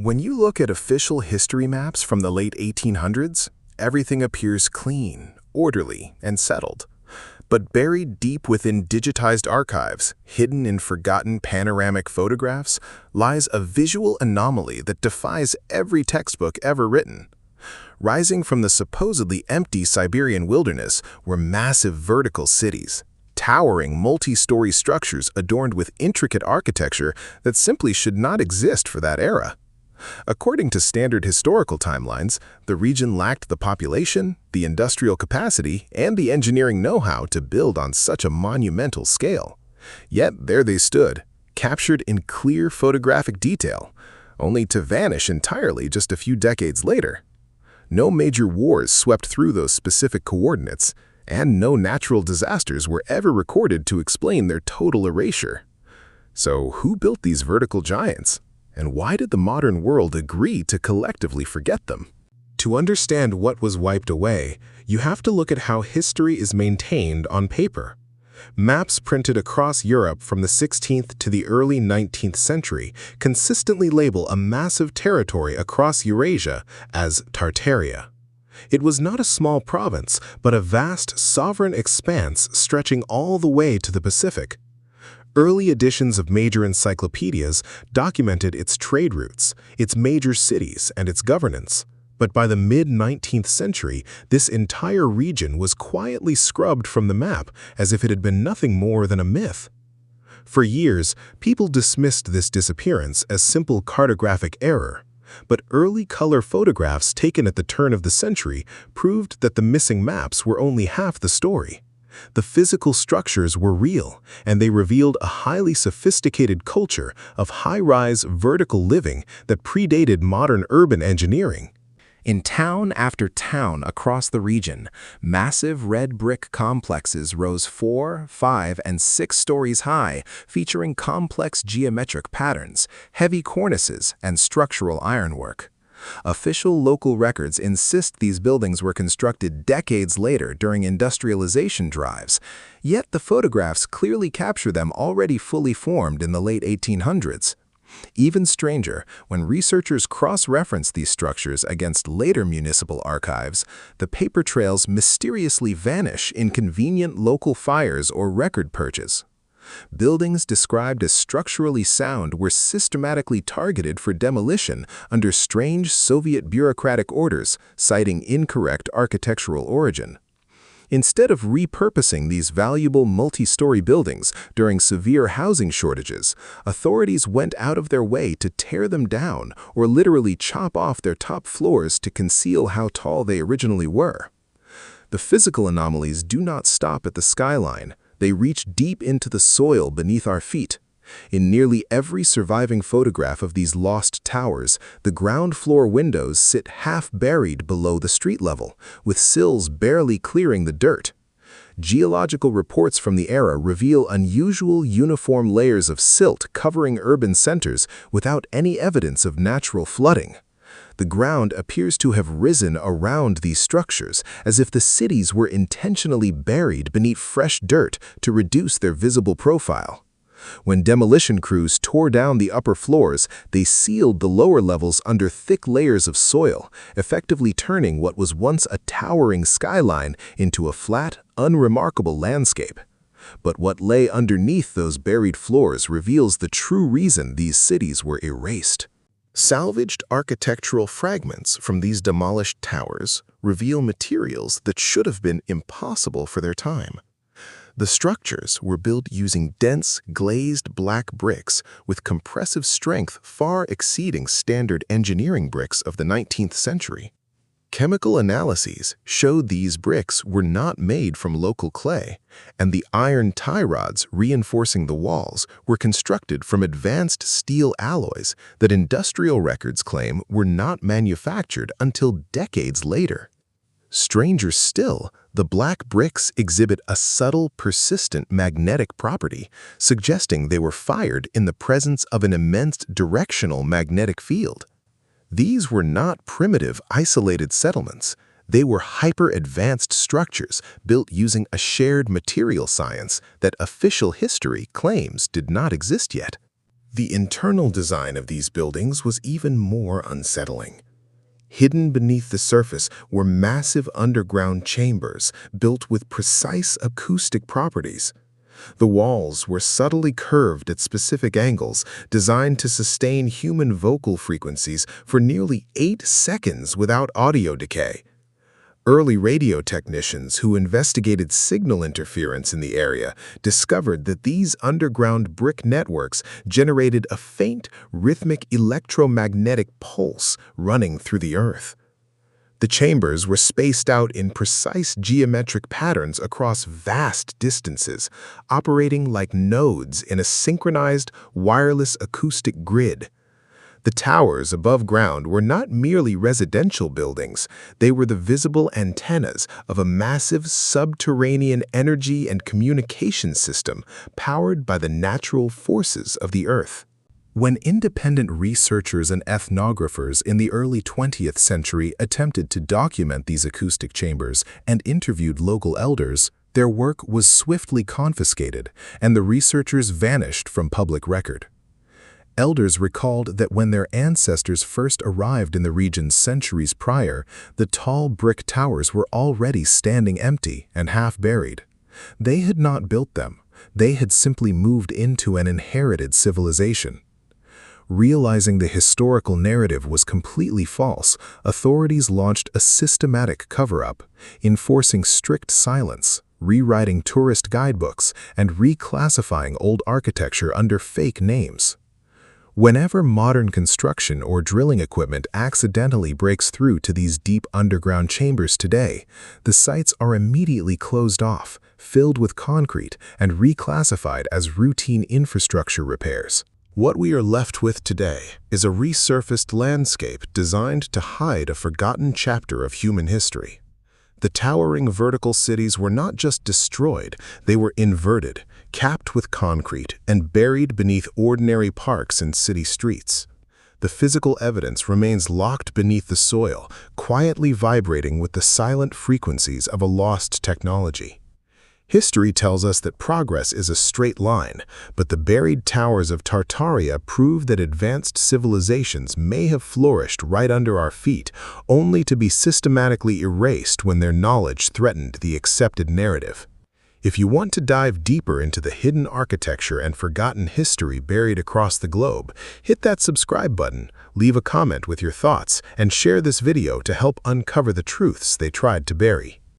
When you look at official history maps from the late 1800s, everything appears clean, orderly, and settled. But buried deep within digitized archives, hidden in forgotten panoramic photographs, lies a visual anomaly that defies every textbook ever written. Rising from the supposedly empty Siberian wilderness were massive vertical cities, towering multi-story structures adorned with intricate architecture that simply should not exist for that era. According to standard historical timelines, the region lacked the population, the industrial capacity, and the engineering know-how to build on such a monumental scale. Yet there they stood, captured in clear photographic detail, only to vanish entirely just a few decades later. No major wars swept through those specific coordinates, and no natural disasters were ever recorded to explain their total erasure. So who built these vertical giants? And why did the modern world agree to collectively forget them? To understand what was wiped away, you have to look at how history is maintained on paper. Maps printed across Europe from the 16th to the early 19th century consistently label a massive territory across Eurasia as Tartaria. It was not a small province, but a vast, sovereign expanse stretching all the way to the Pacific. Early editions of major encyclopedias documented its trade routes, its major cities, and its governance. But by the mid-19th century, this entire region was quietly scrubbed from the map as if it had been nothing more than a myth. For years, people dismissed this disappearance as simple cartographic error. But early color photographs taken at the turn of the century proved that the missing maps were only half the story. The physical structures were real, and they revealed a highly sophisticated culture of high-rise vertical living that predated modern urban engineering. In town after town across the region, massive red brick complexes rose 4, 5, and 6 stories high, featuring complex geometric patterns, heavy cornices, and structural ironwork. Official local records insist these buildings were constructed decades later during industrialization drives, yet the photographs clearly capture them already fully formed in the late 1800s. Even stranger, when researchers cross-reference these structures against later municipal archives, the paper trails mysteriously vanish in convenient local fires or record purges. Buildings described as structurally sound were systematically targeted for demolition under strange Soviet bureaucratic orders, citing incorrect architectural origin. Instead of repurposing these valuable multi-story buildings during severe housing shortages, authorities went out of their way to tear them down or literally chop off their top floors to conceal how tall they originally were. The physical anomalies do not stop at the skyline. They reach deep into the soil beneath our feet. In nearly every surviving photograph of these lost towers, the ground floor windows sit half buried below the street level, with sills barely clearing the dirt. Geological reports from the era reveal unusual uniform layers of silt covering urban centers without any evidence of natural flooding. The ground appears to have risen around these structures, as if the cities were intentionally buried beneath fresh dirt to reduce their visible profile. When demolition crews tore down the upper floors, they sealed the lower levels under thick layers of soil, effectively turning what was once a towering skyline into a flat, unremarkable landscape. But what lay underneath those buried floors reveals the true reason these cities were erased. Salvaged architectural fragments from these demolished towers reveal materials that should have been impossible for their time. The structures were built using dense, glazed black bricks with compressive strength far exceeding standard engineering bricks of the 19th century. Chemical analyses showed these bricks were not made from local clay, and the iron tie rods reinforcing the walls were constructed from advanced steel alloys that industrial records claim were not manufactured until decades later. Stranger still, the black bricks exhibit a subtle, persistent magnetic property, suggesting they were fired in the presence of an immense directional magnetic field. These were not primitive, isolated settlements. They were hyper-advanced structures built using a shared material science that official history claims did not exist yet. The internal design of these buildings was even more unsettling. Hidden beneath the surface were massive underground chambers built with precise acoustic properties. The walls were subtly curved at specific angles, designed to sustain human vocal frequencies for nearly 8 seconds without audio decay. Early radio technicians who investigated signal interference in the area discovered that these underground brick networks generated a faint, rhythmic electromagnetic pulse running through the earth. The chambers were spaced out in precise geometric patterns across vast distances, operating like nodes in a synchronized, wireless acoustic grid. The towers above ground were not merely residential buildings, they were the visible antennas of a massive subterranean energy and communication system powered by the natural forces of the Earth. When independent researchers and ethnographers in the early 20th century attempted to document these acoustic chambers and interviewed local elders, their work was swiftly confiscated, and the researchers vanished from public record. Elders recalled that when their ancestors first arrived in the region centuries prior, the tall brick towers were already standing empty and half-buried. They had not built them. They had simply moved into an inherited civilization. Realizing the historical narrative was completely false, authorities launched a systematic cover-up, enforcing strict silence, rewriting tourist guidebooks, and reclassifying old architecture under fake names. Whenever modern construction or drilling equipment accidentally breaks through to these deep underground chambers today, the sites are immediately closed off, filled with concrete, and reclassified as routine infrastructure repairs. What we are left with today is a resurfaced landscape designed to hide a forgotten chapter of human history. The towering vertical cities were not just destroyed, they were inverted, capped with concrete, and buried beneath ordinary parks and city streets. The physical evidence remains locked beneath the soil, quietly vibrating with the silent frequencies of a lost technology. History tells us that progress is a straight line, but the buried towers of Tartaria prove that advanced civilizations may have flourished right under our feet, only to be systematically erased when their knowledge threatened the accepted narrative. If you want to dive deeper into the hidden architecture and forgotten history buried across the globe, hit that subscribe button, leave a comment with your thoughts, and share this video to help uncover the truths they tried to bury.